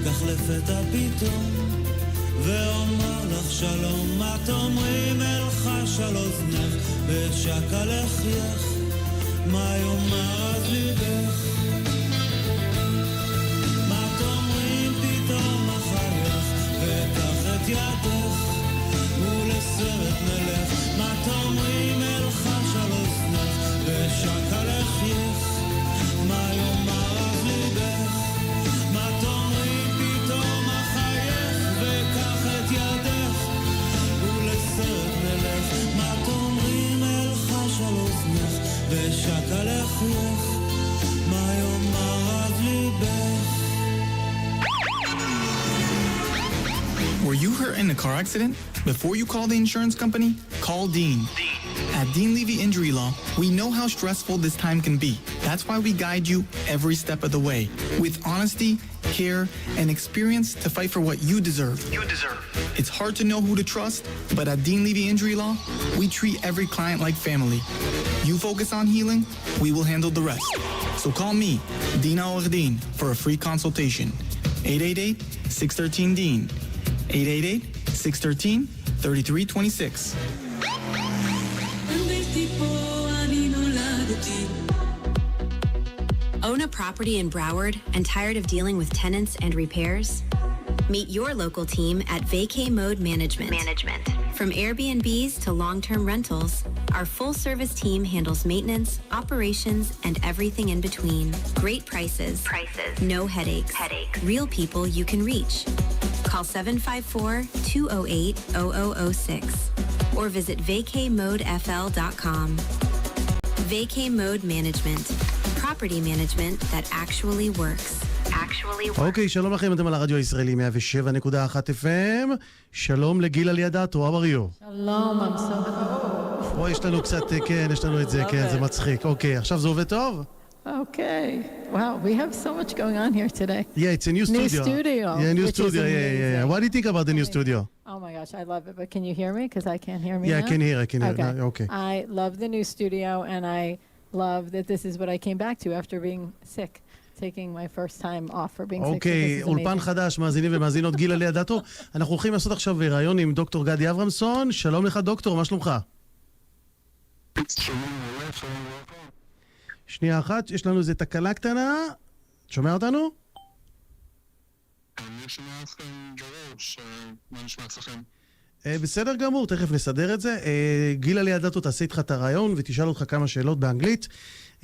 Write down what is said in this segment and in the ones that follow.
כך לפתע פתאום ואומר לך שלום, מה תאמרי מלחש על אוזנך בשקע לחייך, מה יאמר אז ליבך, מה תאמרי פתאום אחייך וקח את ידך ולסרט נלך, מה תאמרי מלחש על אוזנך בשקע לחייך, מה יאמר אז ליבך, מה תאמרי פתאום אחייך וקח את ידך ולסרט נלך, מה תאמרי מלחש על אוזנך בשקע לחייך, מה יאמר אז ליבך. Were you hurt in a car accident? Before you call the insurance company, call Dean. At Dean Levy Injury Law, we know how stressful this time can be. That's why we guide you every step of the way with honesty, care, and experience to fight for what you deserve. It's hard to know who to trust, but at Dean Levy Injury Law, we treat every client like family. You focus on healing, we will handle the rest. So call me, Dina Ordin, for a free consultation. 888-613-DEAN. 888-613-3326. Own a property in Broward and tired of dealing with tenants and repairs? Meet your local team at Vacay Mode Management. From Airbnbs to long-term rentals, our full-service team handles maintenance, operations, and everything in between. Great prices. No headaches. Real people you can reach. Call 754-208-0006 or visit vacaymodefl.com. Vacay Mode Management. Property management that actually works. אוקיי, שלום לכם, אתם על הרדיו הישראלי 107.1 FM. שלום לגילה ליאדטו, how are you? שלום, I'm so happy. יש לנו קצת, כן, יש לנו את זה, כן, זה מצחיק. אוקיי, עכשיו זה עובד טוב? Okay. Wow, we have so much going on here today. Yeah, it's a new studio. New studio. Yeah, new which studio. is Yeah. What do you think about the new studio? Oh my gosh, I love it. But can you hear me? Because I can't hear me Yeah, now. I can hear. Okay. I love the new studio, and I love that this is what I came back to after being sick. Taking my first time off for being sick. אוקיי, אולפן חדש, מאזינים ומאזינות גילה ליאדטו. אנחנו הולכים לעשות עכשיו ראיון עם דוקטור גדי אברמסון. שלום לך דוקטור, מה שלומך? שנייה אחת, יש לנו איזו תקלה קטנה. שומע אותנו? אני שומע אתכם גרוש, מה נשמע אצלכם? בסדר גמור, תכף נסדר את זה. גילה ליאדטו תעשה איתך את הרעיון ותשאל אותך כמה שאלות באנגלית.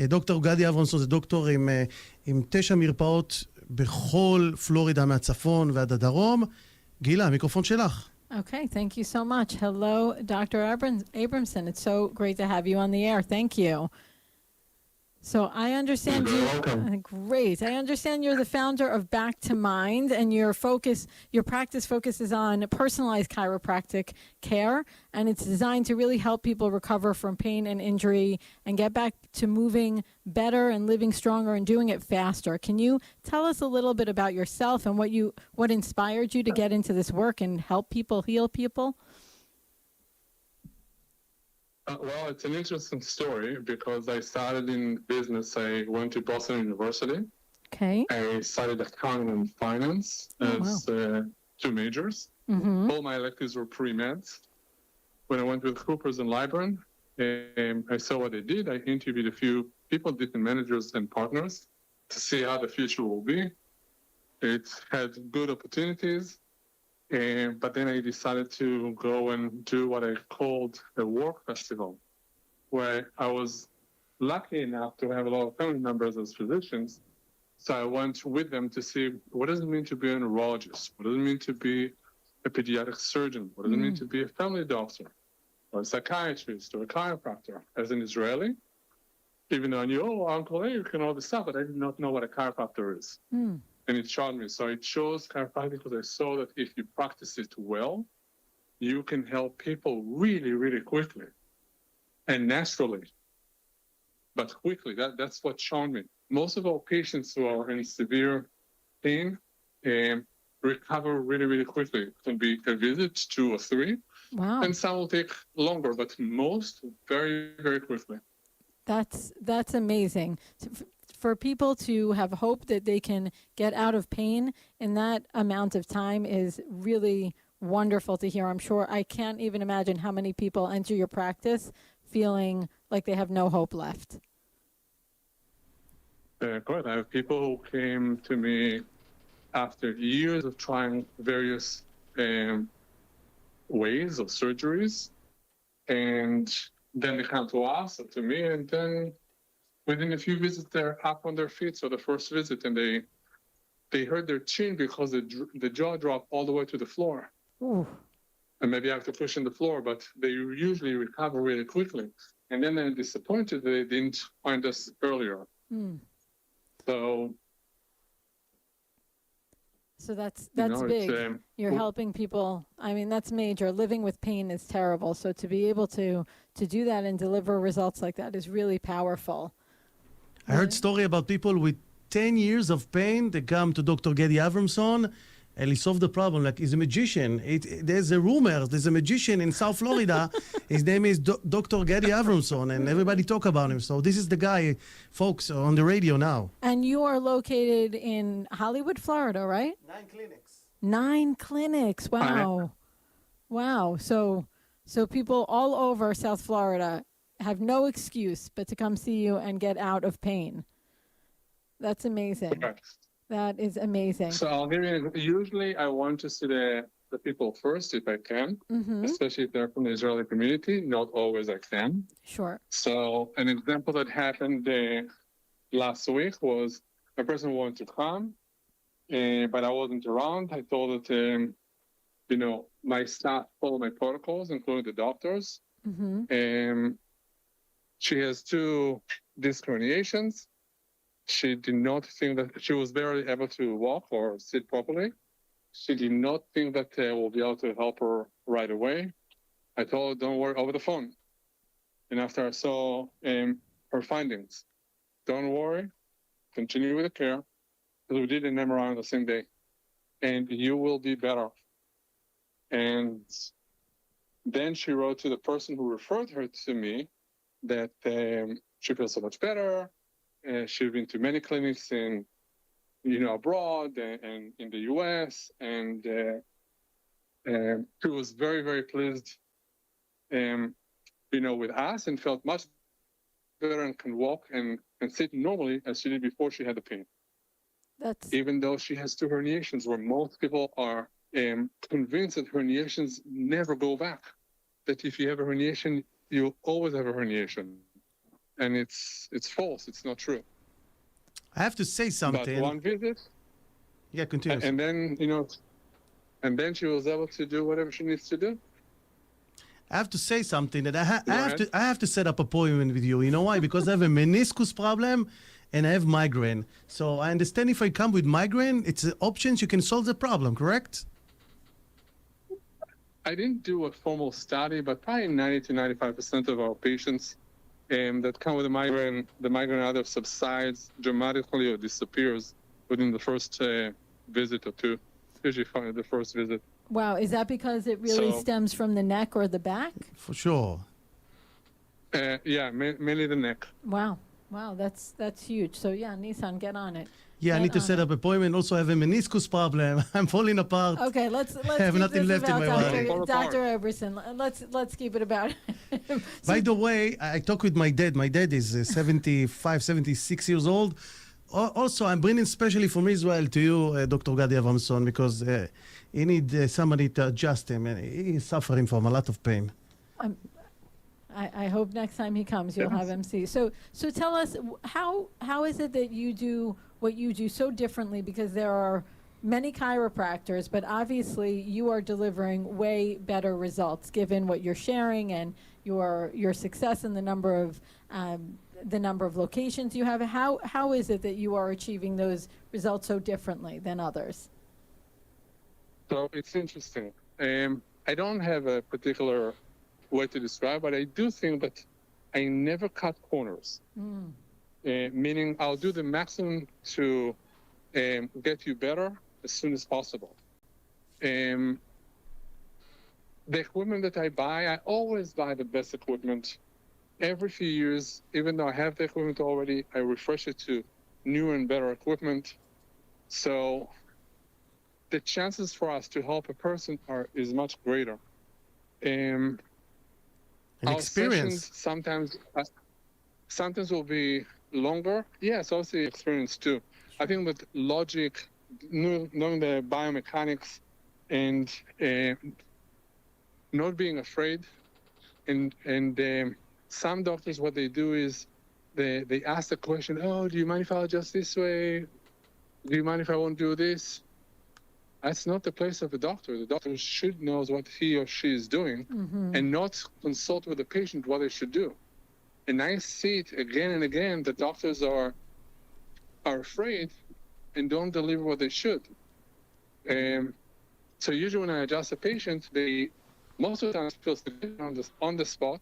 דוקטור גדי אברמסון זה דוקטור עם 9 מרפאות בכל פלורידה מהצפון ועד הדרום. גילה, המיקרופון שלך. Okay, thank you so much. Hello, Dr. Abramson. It's so great to have you on the air. Thank you. So I understand you. Great. I understand you're the founder of Back to Mind, and your practice focuses on personalized chiropractic care, and it's designed to really help people recover from pain and injury and get back to moving better and living stronger and doing it faster. Can you tell us a little bit about yourself and what inspired you to get into this work and help people heal people? Well, it's an interesting story because I started in business. I went to Boston University. Okay. I studied accounting and finance as 2 majors. Mm-hmm. All my electives were pre-med. When I went with Coopers and Lybrand, I saw what they did. I interviewed a few people, different managers and partners, to see how the future will be. It had good opportunities. But then I decided to go and do what I called a work festival, where I was lucky enough to have a lot of family members as physicians. So I went with them to see what does it mean to be a neurologist? What does it mean to be a pediatric surgeon? What does it mean to be a family doctor or a psychiatrist or a chiropractor? As an Israeli, even though I knew, Uncle A, you can all this stuff, but I did not know what a chiropractor is. And it showed me. So I chose chiropractic because I saw that if you practice it well, you can help people really, really quickly and naturally, but quickly. That's what showed me. Most of our patients who are in severe pain recover really, really quickly. It can be a visit, 2 or 3. Wow. And some will take longer, but most very, very quickly. That's amazing. For people to have hope that they can get out of pain in that amount of time is really wonderful to hear. I'm sure I can't even imagine how many people enter your practice feeling like they have no hope left. Correct. I have people who came to me after years of trying various ways of surgeries, and then they come to us or to me, and then within a few visits they're up on their feet. So the first visit, and they hurt their chin because the jaw dropped all the way to the floor. Ooh. And maybe I have to push in the floor, but they usually recover really quickly. And then they're disappointed that they didn't find us earlier. Mm. So that's know, big. You're well- helping people. I mean, that's major. Living with pain is terrible. So to be able to do that and deliver results like that is really powerful. I heard story about people with 10 years of pain. They come to Dr. Gedi Avramson and he solved the problem. Like, he's a magician. There's a rumor. There's a magician in South Florida. His name is Dr. Gedi Avramson, and everybody talk about him. So this is the guy, folks, on the radio now. And you are located in Hollywood, Florida, right? 9 clinics. 9 clinics. Wow. Wow. So people all over South Florida have no excuse but to come see you and get out of pain. That's amazing. Correct. That is amazing. So I'll give you, usually I want to see the people first if I can, especially if they're from the Israeli community. Not always I can. Sure. So an example that happened last week was a person wanted to come, but I wasn't around. I told that, my staff follow my protocols, including the doctors. She has 2 disc herniations. She did not think that she was barely able to walk or sit properly. She did not think that we'll be able to help her right away. I told her, don't worry, over the phone. And after I saw her findings, don't worry, continue with the care, because we did an MRI on the same day, and you will be better. And then she wrote to the person who referred her to me that she feels so much better. She's been to many clinics in, abroad and in the U.S. And she was very, very pleased, with us, and felt much better and can walk and sit normally as she did before she had the pain. Even though she has 2 herniations, where most people are convinced that herniations never go back. That if you have a herniation, you always have a herniation. And it's false. It's not true. I have to say something. But one visit. Yeah, continue. And then, and then she was able to do whatever she needs to do. I have to say something that I have to set up an appointment with you. You know why? Because I have a meniscus problem and I have migraine. So I understand if I come with migraine, it's options you can solve the problem, correct? I didn't do a formal study, but probably 90 to 95% of our patients that come with a migraine, the migraine either subsides dramatically or disappears within the first visit or 2, usually the first visit. Wow. Is that because it really stems from the neck or the back? For sure. Yeah, mainly the neck. Wow. Wow. That's huge. So yeah, Nissan, get on it. Yeah, I need to set up an appointment. Also, I have a meniscus problem. I'm falling apart. Okay, let's I have keep nothing this left in about my body. Dr. Eberson. Let's keep it about. By the way, I talked with my dad. My dad is 75, 76 years old. Also, I'm bringing specially from Israel to you, Dr. Gadi Avramson, because he need somebody to adjust him. And he's suffering from a lot of pain. I hope next time he comes, you'll have him see. So tell us, how is it that you do what you do so differently? Because there are many chiropractors, but obviously you are delivering way better results given what you're sharing and your success and the number of locations you have. How is it that you are achieving those results so differently than others? So it's interesting. I don't have a particular way to describe, but I do think that I never cut corners. Meaning I'll do the maximum to get you better as soon as possible. The equipment that I buy, I always buy the best equipment every few years, even though I have the equipment already, I refresh it to newer and better equipment. So the chances for us to help a person is much greater. And Our experience. sessions sometimes will be longer. Yes, also experience too. I think with logic, knowing the biomechanics, and not being afraid, and some doctors, what they do is they ask the question, oh, do you mind if I adjust this way? Do you mind if I won't do this? That's not the place of a doctor. The doctor should know what he or she is doing and not consult with the patient what they should do. And I see it again and again that doctors are afraid and don't deliver what they should. So usually when I adjust a patient, they most of the time feel significant on the spot.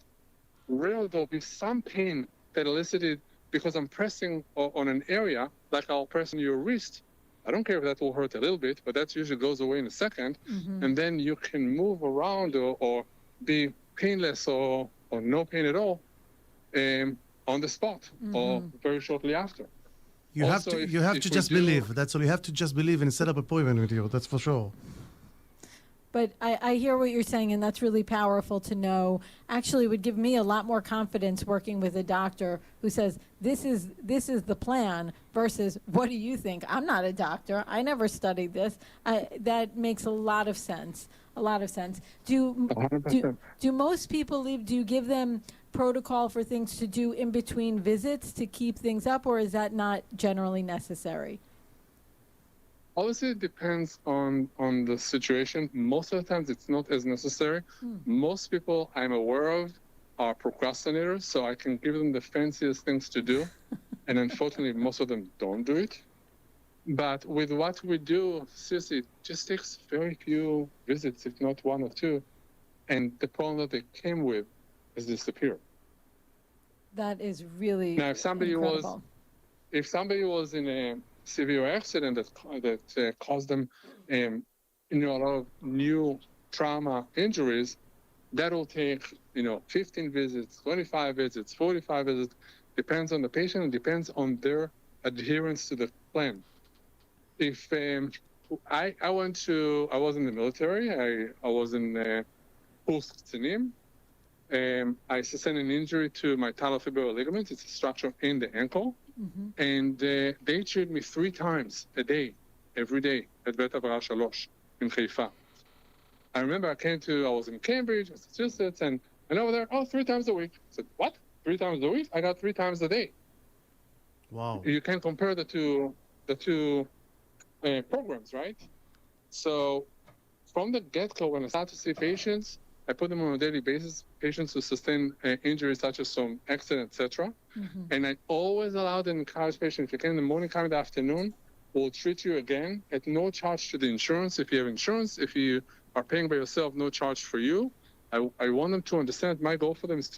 Rarely there'll be some pain that elicited because I'm pressing on an area, like I'll press on your wrist. I don't care if that will hurt a little bit, but that usually goes away in a second. And then you can move around or be painless or no pain at all on the spot or very shortly after. You Also, have if to we just do- believe. That's all. You have to just believe and set up an appointment with you. That's for sure. But I hear what you're saying, and that's really powerful to know. Actually, would give me a lot more confidence working with a doctor who says, this is the plan, versus, what do you think? I'm not a doctor. I never studied this. That makes a lot of sense. A lot of sense. Do 100%. most people leave? Do you give them protocol for things to do in between visits to keep things up, or is that not generally necessary? Obviously, it depends on the situation. Most of the times, it's not as necessary. Most people I'm aware of are procrastinators, so I can give them the fanciest things to do, and unfortunately, most of them don't do it. But with what we do, seriously, it just takes very few visits, if not one or two, and the problem that they came with has disappeared. That is really Now, if somebody incredible. was in a severe accident that caused them, a lot of new trauma injuries, that will take, 15 visits, 25 visits, 45 visits. Depends on the patient and depends on their adherence to the plan. If I was in the military, I was in Kurs K'tzinim. I sustained an injury to my talofibular ligament. It's a structure in the ankle. And they treated me 3 times a day, every day, at Bet Havara 3 in Haifa. I remember I was in Cambridge, Massachusetts, and over there, 3 times a week. I said, what? 3 times a week? I got 3 times a day. Wow. You can compare the two programs, right? So from the get-go, when I start to see patients, I put them on a daily basis, patients who sustain injuries such as from accident, etc. And I always allow and encourage patients, if you can in the morning, come in the afternoon, we'll treat you again at no charge to the insurance. If you have insurance, if you are paying by yourself, no charge for you. I want them to understand my goal for them is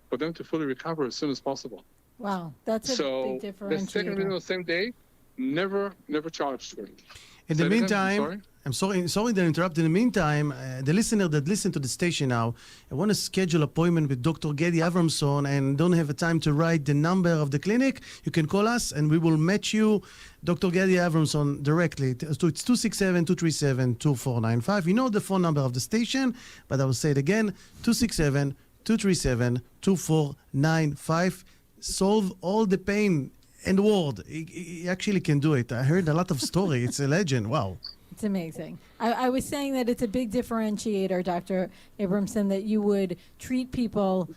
for them to fully recover as soon as possible. Wow, that's a So big the second visit on differentiator. the same day, never charged for it. In Say the it again, meantime, I'm sorry to interrupt. In the meantime, the listener that listen to the station now, I want to schedule appointment with Dr. Gedi Avramson and don't have a time to write the number of the clinic. You can call us and we will match you, Dr. Gedi Avramson, directly. So it's 267-237-2495. You know the phone number of the station, but I will say it again, 267-237-2495. Solve all the pain in the world. He actually can do it. I heard a lot of story. It's a legend. Wow. It's amazing. I was saying that it's a big differentiator, Dr. Abramson, that you would treat people,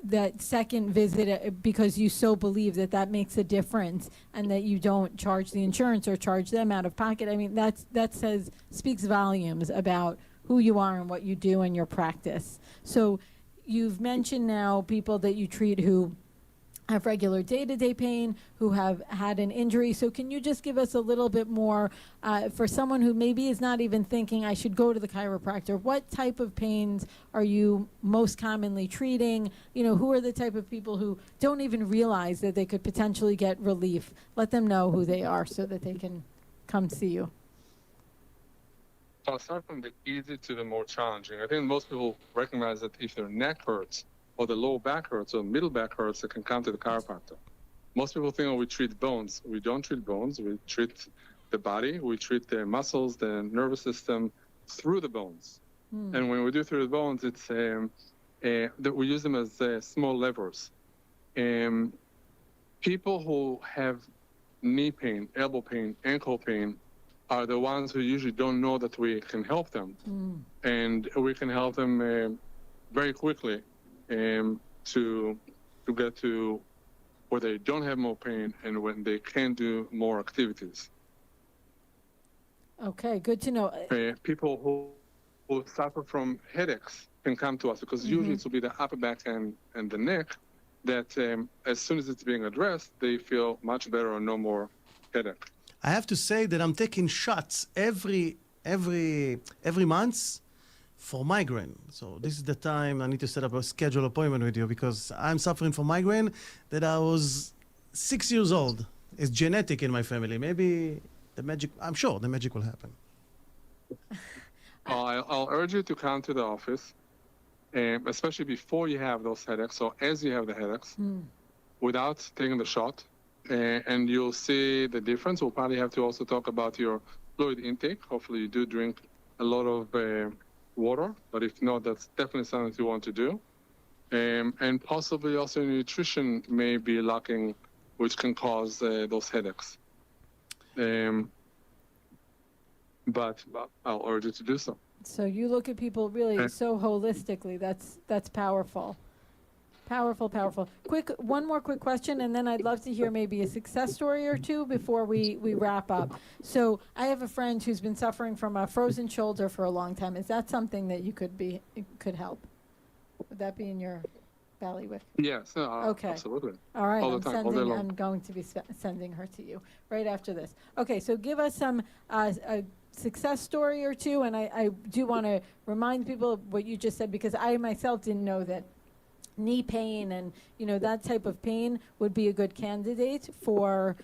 that second visit because you so believe that makes a difference, and that you don't charge the insurance or charge them out of pocket. I mean, that speaks volumes about who you are and what you do in your practice. So you've mentioned now people that you treat who have regular day-to-day pain, who have had an injury. So can you just give us a little bit more for someone who maybe is not even thinking, I should go to the chiropractor? What type of pains are you most commonly treating? Who are the type of people who don't even realize that they could potentially get relief? Let them know who they are so that they can come see you. I'll start from the easy to the more challenging. I think most people recognize that if their neck hurts or the lower back hurts or middle back hurts, they can come to the chiropractor. Most people think, oh, we treat bones. We don't treat bones. We treat the body. We treat the muscles, the nervous system through the bones. And when we do through the bones, it's that we use them as small levers. People who have knee pain, elbow pain, ankle pain are the ones who usually don't know that we can help them. And we can help them very quickly to get to where they don't have more pain and when they can do more activities. Okay, good to know. People who suffer from headaches can come to us because usually it will be the upper back and the neck that as soon as it's being addressed, they feel much better and no more headache. I have to say that I'm taking shots every month for migraine. So this is the time I need to set up a schedule appointment with you because I'm suffering from migraine that I was 6 years old. It's genetic in my family. Maybe I'm sure the magic will happen. I'll urge you to come to the office, especially before you have those headaches or as you have the headaches, without taking the shot. And you'll see the difference. We'll probably have to also talk about your fluid intake. Hopefully you do drink a lot of water, but if not, that's definitely something you want to do. And possibly also nutrition may be lacking, which can cause those headaches. But I'll urge you to do so. So you look at people really so holistically. That's powerful. Powerful. One more quick question, and then I'd love to hear maybe a success story or two before we wrap up. So I have a friend who's been suffering from a frozen shoulder for a long time. Is that something that you could help? Would that be in your bailiwick? Yes, Okay. absolutely. All right, All the time, all day long. I'm going to be sending her to you right after this. Okay, so give us some a success story or two, and I do want to remind people of what you just said because I myself didn't know that knee pain and that type of pain would be a good candidate for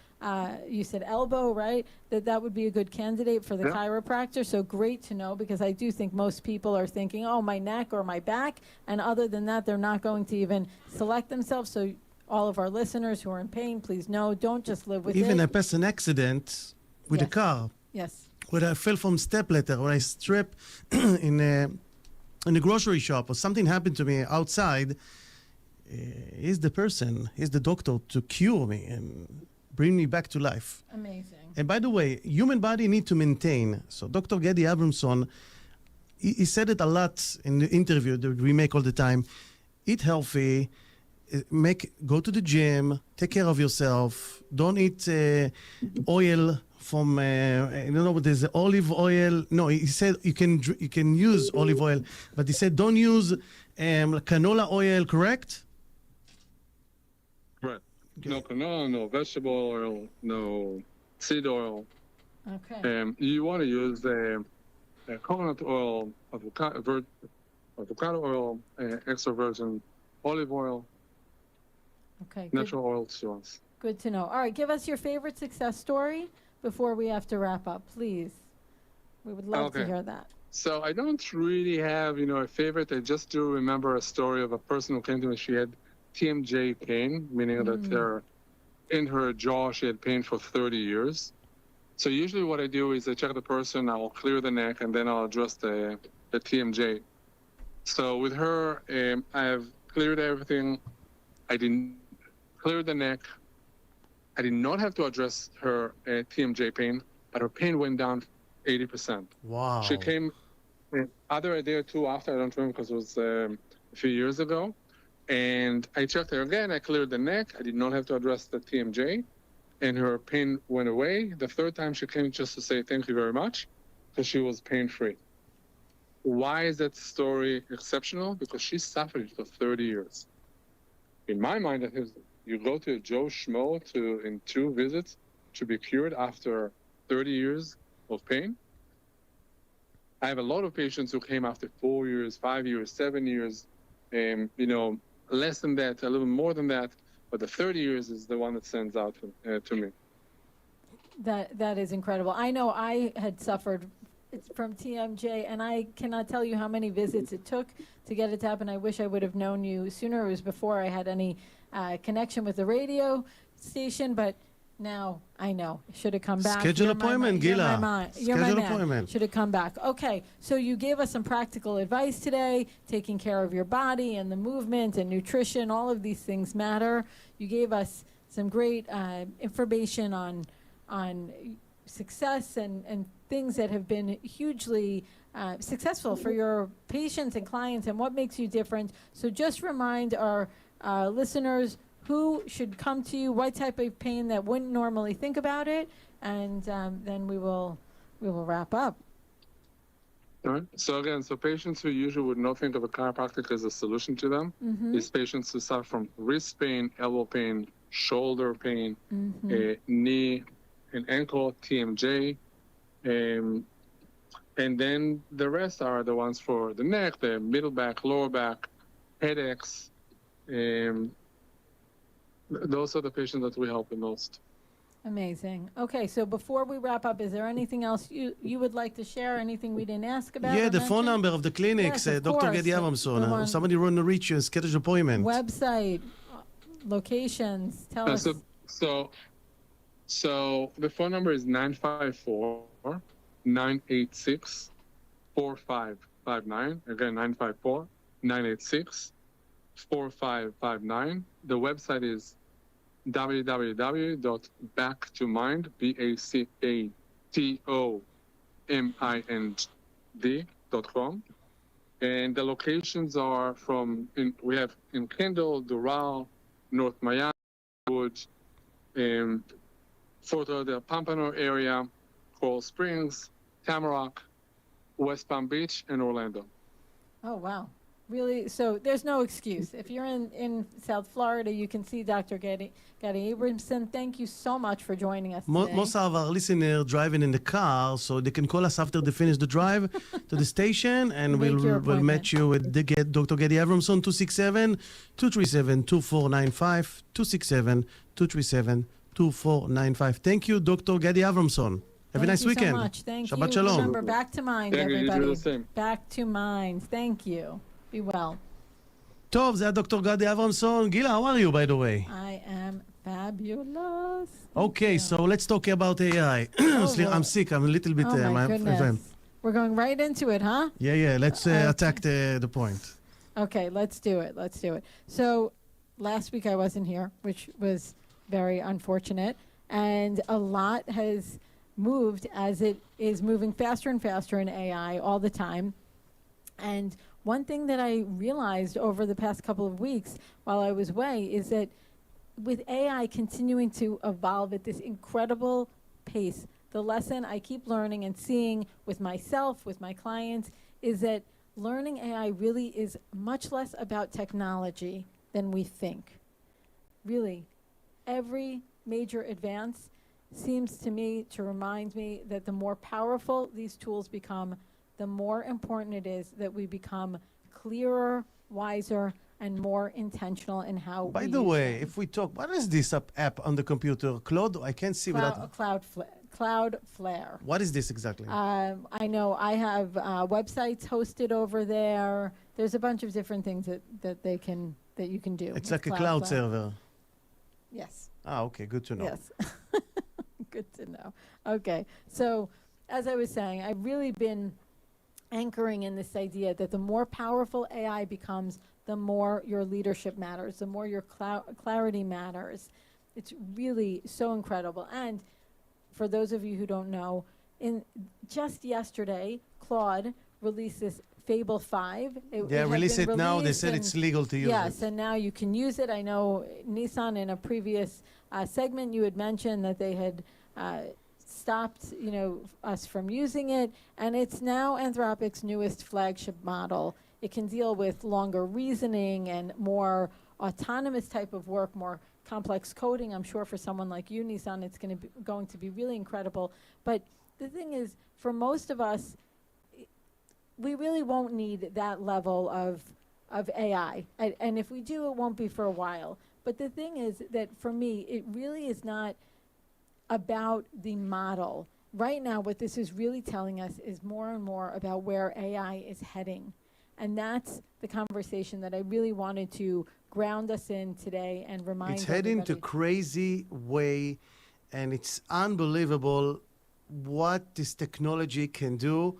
you said elbow, right? That would be a good candidate for the chiropractor. So great to know because I do think most people are thinking, oh, my neck or my back, and other than that they're not going to even select themselves. So all of our listeners who are in pain, please know, don't just live with Even it. I passed an accident with a car Yes. where I fell from step ladder or I stripped in a grocery shop or something happened to me outside. He's the doctor to cure me and bring me back to life. Amazing. And by the way, human body need to maintain. So Dr. Gadi Abramson, he said it a lot in the interview that we make all the time. Eat healthy, go to the gym, take care of yourself. Don't eat oil from I don't know what there's olive oil. No, he said you can use olive oil, but he said don't use canola oil. Correct? Right. No canola, no vegetable oil, no seed oil. Okay. You want to use coconut oil, avocado oil, extra virgin olive oil, Okay. natural oil source. Good to know. All right, give us your favorite success story before we have to wrap up, please. We would love to Okay. hear that. So I don't really have, a favorite. I just do remember a story of a person who came to me. She had TMJ pain, meaning that in her jaw she had pain for 30 years. So usually what I do is I check the person, I will clear the neck, and then I'll address the TMJ. So with her, I have cleared everything. I didn't clear the neck. I did not have to address her TMJ pain, but her pain went down 80%. Wow. She came either a day or two after, I don't remember because it was a few years ago. And I checked her again, I cleared the neck. I did not have to address the TMJ, and her pain went away. The third time she came just to say thank you very much, because she was pain-free. Why is that story exceptional? Because she suffered for 30 years. In my mind, I think you go to Joe Schmo in 2 visits to be cured after 30 years of pain. I have a lot of patients who came after 4 years, 5 years, 7 years, less than that, a little more than that, but the 30 years is the one that stands out to me. That is incredible. I know I had suffered It's from TMJ, and I cannot tell you how many visits it took to get it to happen. I wish I would have known you sooner. It was before I had any connection with the radio station, but now I know. Should have come back. Schedule appointment, Gila. You're my Schedule man. appointment. Should have come back. Okay, so you gave us some practical advice today, taking care of your body and the movement and nutrition. All of these things matter. You gave us some great information on success and things that have been hugely successful for your patients and clients and what makes you different. So just remind our listeners who should come to you, what type of pain that wouldn't normally think about it, and then we will wrap up. All right. So again, patients who usually would not think of a chiropractic as a solution to them, these patients who suffer from wrist pain, elbow pain, shoulder pain, knee and ankle, TMJ, and then the rest are the ones for the neck, the middle back, lower back, headaches. Those are the patients that we help the most. Amazing. Okay, so before we wrap up, is there anything else you would like to share? Anything we didn't ask about? Yeah, or the phone mention? number of the clinics, Yes, of Dr. course. Gedi The Avramson. one- Somebody want to reach you and schedule an appointment. Website, locations, tell us. So the phone number is 954-986-4559. Again, 954-986-4559. The website is www.backtomind, BACKTOMIND.com. And the locations are we have in Kendall, Doral, North Miami, Wood, Fort Lauderdale, Pompano area, Coral Springs, Tamarack, West Palm Beach, and Orlando. Oh, wow. Really? So there's no excuse. If you're in South Florida, you can see Dr. Gedi Abramson. Thank you so much for joining us today. Most of our listeners driving in the car, so they can call us after they finish the drive to the station, and Make your we'll match you with Dr. Gedi Avramson, 267-237-2495, 267-237-2495. Thank you, Dr. Gedi Avramson. Have a nice weekend. Thank you so much. Thank Shabbat you. shalom. Remember, back to mind, Thank you. You do everybody. the same. Back to mind. Thank you. Be well. טוב, זה היה דוקטור גדי אברמסון. גילה, how are you, by the way? I am fabulous. Okay, so let's talk about AI. I'm sick. I'm a little bit... Oh, my I'm- goodness. We're going right into it, huh? Yeah, let's attack the point. Okay, let's do it. So last week I wasn't here, which was very unfortunate. And a lot has moved as it is moving faster and faster in AI all the time. And one thing that I realized over the past couple of weeks while I was away is that with AI continuing to evolve at this incredible pace, the lesson I keep learning and seeing with myself, with my clients, is that learning AI really is much less about technology than we think. Really, every major advance seems to me to remind me that the more powerful these tools become, the more important it is that we become clearer, wiser, and more intentional in how By we the use way, them. if we talk, what is this app on the computer? Claude? I can't see without... Cloudflare. What is this exactly? I know I have websites hosted over there. There's a bunch of different things that you can do. It's with like a cloud Cloudflare. server. Yes. Okay, good to know. Yes. Good to know. Okay. So, as I was saying, I've really been anchoring in this idea that the more powerful AI becomes, the more your leadership matters, the more your clarity matters. It's really so incredible. And for those of you who don't know, just yesterday, Claude released this Fable 5. They release it now. They released said and- it's legal to use Yes, it. and now you can use it. I know, Nissan, in a previous segment, you had mentioned that they had stopped, us from using it, and it's now Anthropic's newest flagship model. It can deal with longer reasoning and more autonomous type of work, more complex coding. I'm sure for someone like you, Nissan, it's going to be really incredible. But the thing is, for most of us, we really won't need that level of AI. And if we do, it won't be for a while. But the thing is that for me, it really is not about the model right now, what this is really telling us is more and more about where AI is heading. And that's the conversation that I really wanted to ground us in today and remind It's heading to everybody. crazy way, and it's unbelievable what this technology can do.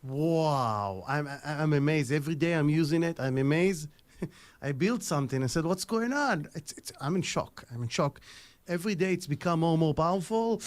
Wow, I'm amazed. Every day I'm using it. I'm amazed. I built something. I said, "What's going on?" I'm in shock. I'm in shock. Every day it's become more and more powerful.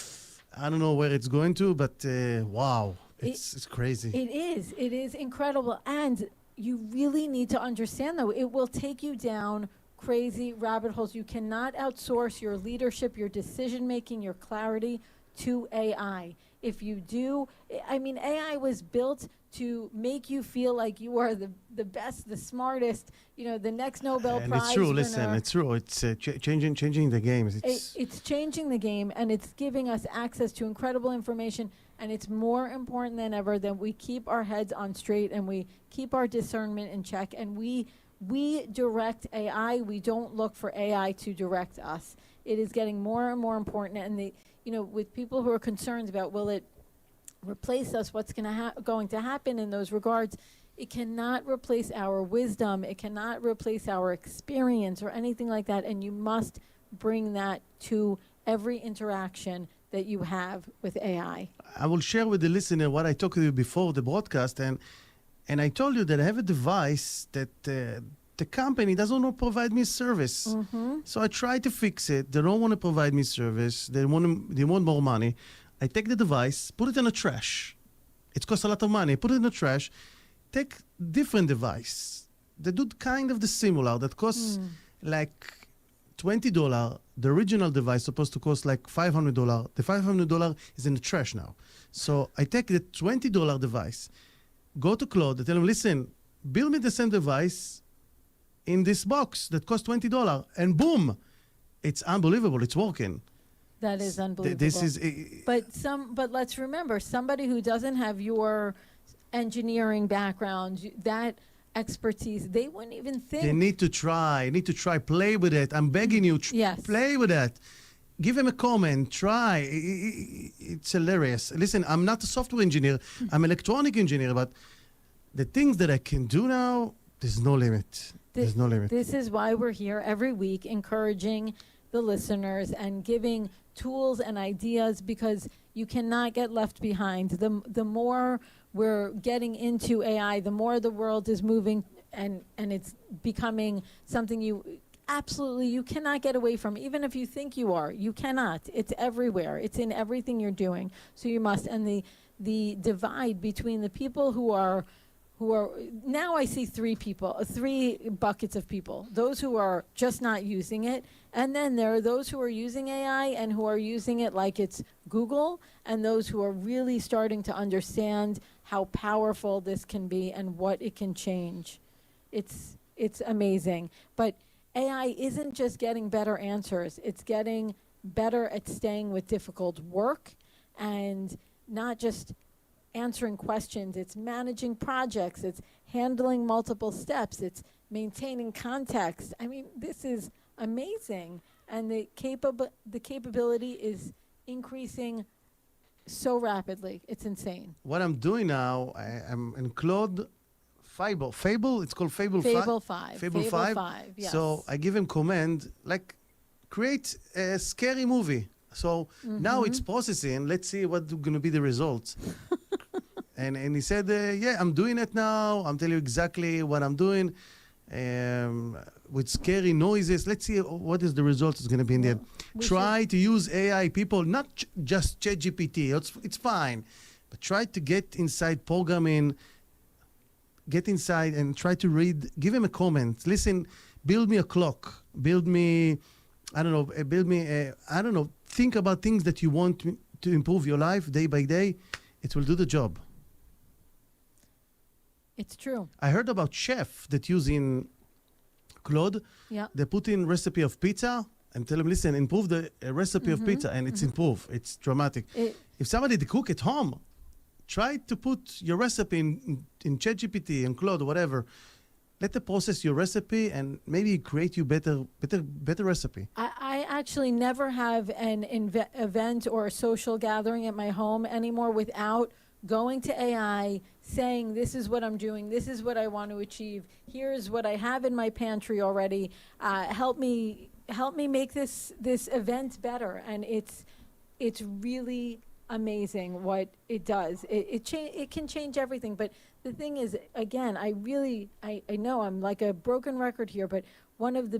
I don't know where it's going to, but wow, it's crazy. It is incredible. And you really need to understand, though, it will take you down crazy rabbit holes. You cannot outsource your leadership, your decision making, your clarity to AI. If you do, I mean, AI was built to make you feel like you are the best, the smartest, the next Nobel And Prize it's true. winner. Listen, it's true. It's changing the games. It's changing the game, and it's giving us access to incredible information, and it's more important than ever that we keep our heads on straight and we keep our discernment in check, and we direct AI. We don't look for AI to direct us. It is getting more and more important, and with people who are concerned about will it replace us, what's going to happen in those regards, it cannot replace our wisdom. It cannot replace our experience or anything like that. And you must bring that to every interaction that you have with AI. I will share with the listener what I talked to you before the broadcast, and I told you that I have a device that the company doesn't want to provide me service. So I try to fix it. They don't want to provide me service. They want more money. I take the device, put it in the trash. It costs a lot of money. Put it in the trash. Take different device. They do kind of the similar that costs like $20. The original device supposed to cost like $500. The $500 is in the trash now. So I take the $20 device, go to Claude, I tell them, listen, build me the same device in this box that costs $20, and boom, it's unbelievable. It's working. That is unbelievable. This is But let's remember, somebody who doesn't have your engineering background, that expertise, they wouldn't even think. They need to try. Play with it. I'm begging you. Yes. Play with it. Give him a comment. Try. It's hilarious. Listen, I'm not a software engineer. I'm an electronic engineer, but the things that I can do now, there's no limit. There's no limit. This is why we're here every week, encouraging the listeners and giving tools and ideas, because you cannot get left behind. The more we're getting into AI, the more the world is moving, and it's becoming something you cannot get away from. Even if you think you are, you cannot. It's everywhere. It's in everything you're doing. So you must. And the divide between the people who are now, I see three buckets of people: those who are just not using it, and then there are those who are using AI and who are using it like it's Google, and those who are really starting to understand how powerful this can be and what it can change. It's amazing. But AI isn't just getting better answers. It's getting better at staying with difficult work and not just answering questions. It's managing projects. It's handling multiple steps. It's maintaining context. I mean, this is amazing. And the capability is increasing so rapidly. It's insane. What I'm doing now, I'm in Claude Fable. It's called Fable 5. Fable 5. Fable 5. Yes. So I give him command, like, create a scary movie. So now it's processing. Let's see what's going to be the results. and he said, yeah, I'm doing it now. I'm telling you exactly what I'm doing with scary noises. Let's see what is the result is going to be in the end. Try to use AI, people, not just ChatGPT. It's fine. But try to get inside programming, get inside and try to read, give him a comment. Listen, build me a clock. Build me, I don't know, think about things that you want to improve your life day by day. It will do the job. It's true. I heard about chef that using Claude. Yeah. They put in recipe of pizza and tell them, listen, improve the recipe of pizza, and it's improved. It's dramatic. If somebody to cook at home, try to put your recipe in ChatGPT and Claude or whatever. Let it process your recipe and maybe create you better recipe. I actually never have an event or a social gathering at my home anymore without going to AI, saying, this is what I'm doing, this is what I want to achieve, here's what I have in my pantry already, help me make this event better. And it's really amazing what it does. It can change everything. But the thing is, again, I know I'm like a broken record here, but one of the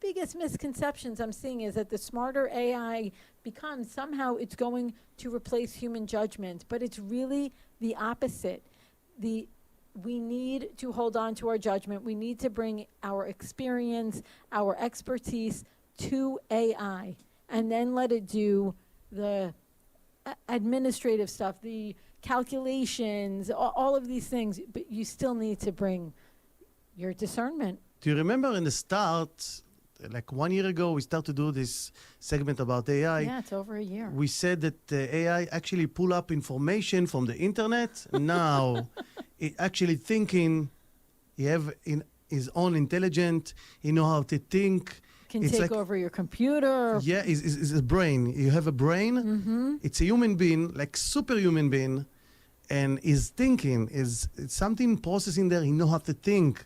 biggest misconceptions I'm seeing is that the smarter AI becomes, somehow it's going to replace human judgment. But it's really the opposite. We need to hold on to our judgment. We need to bring our experience, our expertise to AI, and then let it do the administrative stuff, the calculations, all of these things. But you still need to bring your discernment. Do you remember in the start, like 1 year ago, we started to do this segment about AI? Yeah, it's over a year. We said that AI actually pull up information from the internet. Now, it actually thinking, he have his own intelligence, he know how to think. Can It's take like- over your computer. Yeah, it's a brain. You have a brain. It's a human being, like superhuman being, and his thinking is it's something processing there. He know how to think,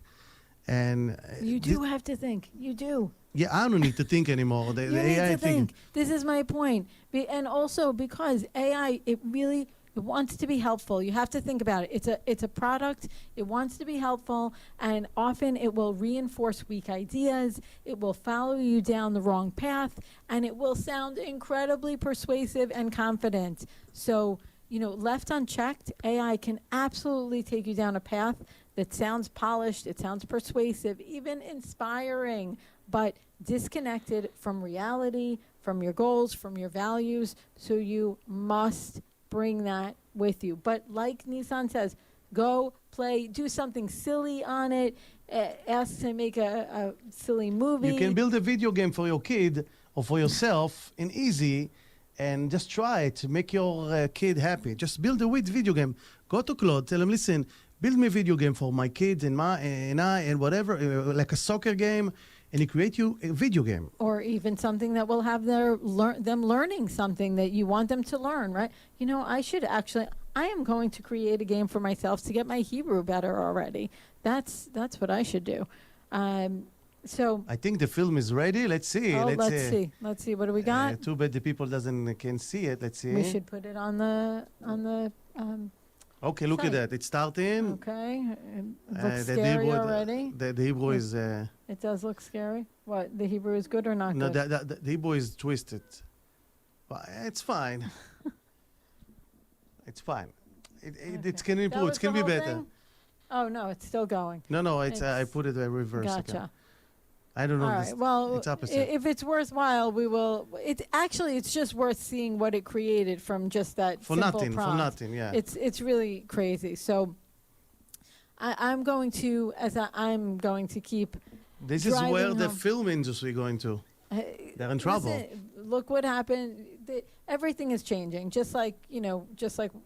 and You do have to think. You do. Yeah, I don't need to think anymore. The You need AI to think. think. This is my point. And also because AI, it wants to be helpful. You have to think about it. It's a product. It wants to be helpful, and often it will reinforce weak ideas. It will follow you down the wrong path, and it will sound incredibly persuasive and confident. So, left unchecked, AI can absolutely take you down a path that sounds polished, it sounds persuasive, even inspiring, but disconnected from reality, from your goals, from your values. So you must bring that with you. But like Nissan says, go play, do something silly on it, ask to make a silly movie. You can build a video game for your kid or for yourself in easy, and just try it. Make your kid happy. Just build a video game. Go to Claude, tell him, listen, build me a video game for my kids and I whatever, like a soccer game, and he create you a video game. Or even something that will have them learning something that you want them to learn, right? I am going to create a game for myself to get my Hebrew better already. That's what I should do. So I think the film is ready. Let's see. let's see. Let's see. What do we got? Too bad the people can see it. Let's see. We should put it on the. Okay, look at site. that. It's starting. Okay. It looks The scary Hebrew, already. The Hebrew is. It does look scary. What, the Hebrew is good or not No, good? the Hebrew is twisted. But it's fine. It's fine. It can That improve. was It can the be whole better. thing? Oh no, it's still going. No, I It's- put it reverse again. Gotcha. I don't know. All this- right. Well, it's opposite. if it's worthwhile, we will. It's just worth seeing what it created from just that For simple nothing, for prompt. nothing, yeah. It's really crazy. So I'm going to keep. This is where driving the home. film industry going to. They're in trouble. Listen, look what happened. Everything is changing. Just like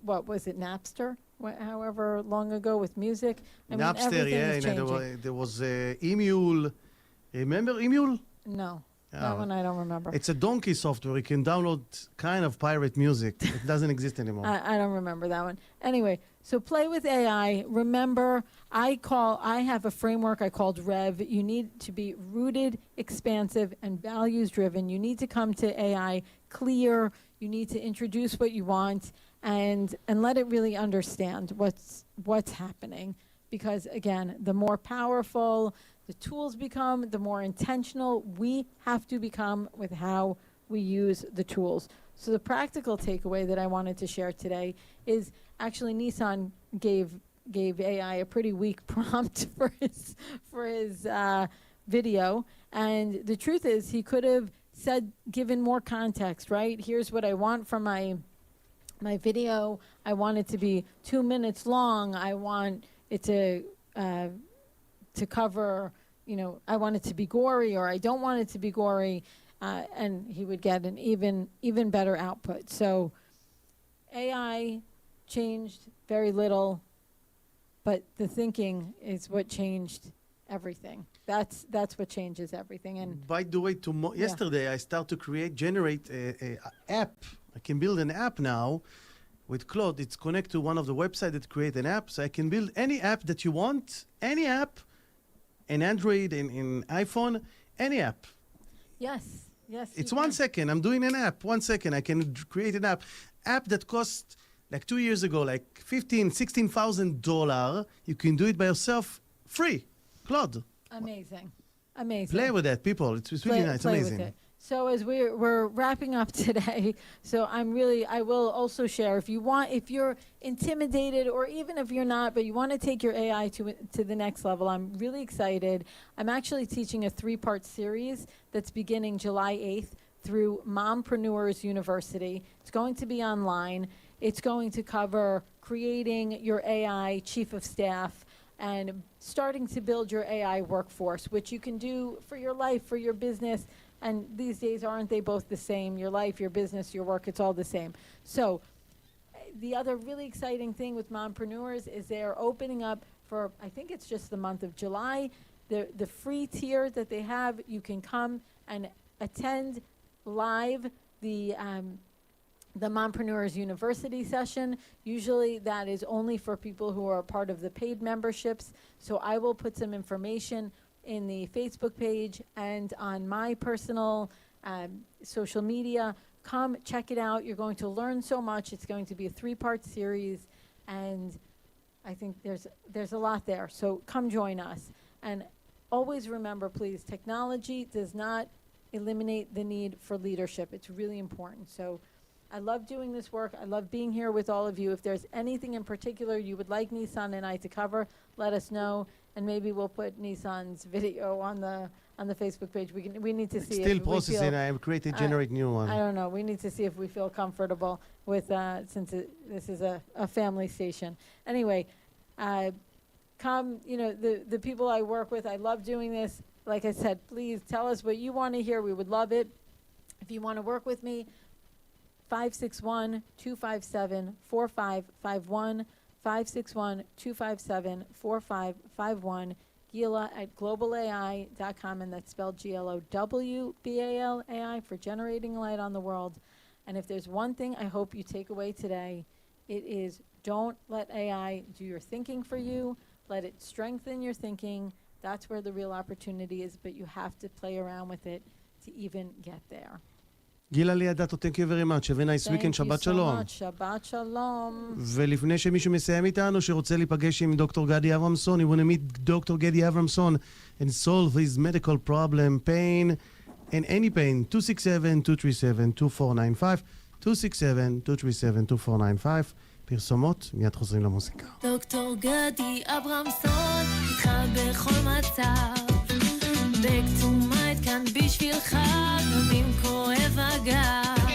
what was it, Napster? However long ago with music. Napster, everything yeah. is changing. There was Emule. Remember Emule? No, Oh. that one I don't remember. It's a donkey software. You can download kind of pirate music. It doesn't exist anymore. I don't remember that one. Anyway, so play with AI. Remember, I have a framework I called REV. You need to be rooted, expansive, and values driven. You need to come to AI clear. You need to introduce what you want and let it really understand what's happening. Because again, the more powerful the tools become, the more intentional we have to become with how we use the tools. So the practical takeaway that I wanted to share today is actually Nissan gave AI a pretty weak prompt for his video, and the truth is he could have given more context, right? Here's what I want from my video. I want it to be 2 minutes long. I want it to cover, I want it to be gory, or I don't want it to be gory, and he would get an even better output. So AI changed very little, but the thinking is what changed everything. That's what changes everything. And By the way, yesterday I start to generate a app. I can build an app now with Claude. It's connect to one of the websites that create an app, so I can build any app that you want, any app, in Android, in iPhone, any app. yes, It's you 1 can. second. I'm doing an app. 1 second. I can create an app that cost like 2 years ago, like $16,000. You can do it by yourself, free. Claude, Amazing. play with that, people. It's really nice, play amazing. with it. So as we're wrapping up today, so I will also share, if you're intimidated, or even if you're not, but you want to take your AI to the next level, I'm really excited. I'm actually teaching a 3-part series that's beginning July 8th through Mompreneurs University. It's going to be online. It's going to cover creating your AI chief of staff and starting to build your AI workforce, which you can do for your life, for your business. And these days, aren't they both the same? Your life, your business, your work, it's all the same. So the other really exciting thing with Mompreneurs is they're opening up for, I think it's just the month of July, the free tier that they have. You can come and attend live the Mompreneurs University session. Usually that is only for people who are part of the paid memberships. So I will put some information in the Facebook page and on my personal social media. Come check it out. You're going to learn so much. It's going to be a 3-part series, and I think there's a lot there. So come join us. And always remember, please, technology does not eliminate the need for leadership. It's really important. So I love doing this work. I love being here with all of you. If there's anything in particular you would like Nissan and I to cover, let us know, and maybe we'll put Nissan's video on the Facebook page. We need to see. Still if we processing. feel, I have created, generate new one. I don't know. We need to see if we feel comfortable with since this is a family station. Anyway, come. The people I work with. I love doing this. Like I said, please tell us what you want to hear. We would love it. If you want to work with me, 561-257-4551, 561-257-4551, Gila at globalai.com, and that's spelled GLOWBALAI for generating light on the world. And if there's one thing I hope you take away today, it is don't let AI do your thinking for you. Let it strengthen your thinking. That's where the real opportunity is, but you have to play around with it to even get there. גילה ליאדטו, thank you very much. Have a nice weekend, שבת שלום. שבת שלום. ולפני שמישהו מסיים איתנו, שרוצה להיפגש עם דוקטור גדי אברמסון, you want to meet Dr. Gadi Avramson and solve his medical problem, pain, and any pain, 267-237-2495, 267-237-2495. פרסומות, מיד חוזרים למוזיקה. דוקטור גדי אברמסון, איתך בכל מצב, back to mind כאן בשבילך, גם אם כואב הגב.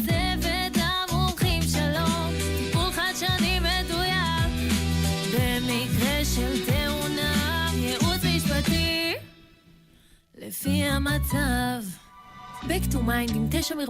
צוות המומחים שלו, טיפול חדשני מדויק, במקרה של תאונה, ייעוץ משפטי, לפי המצב. back to mind עם 9 מרפאות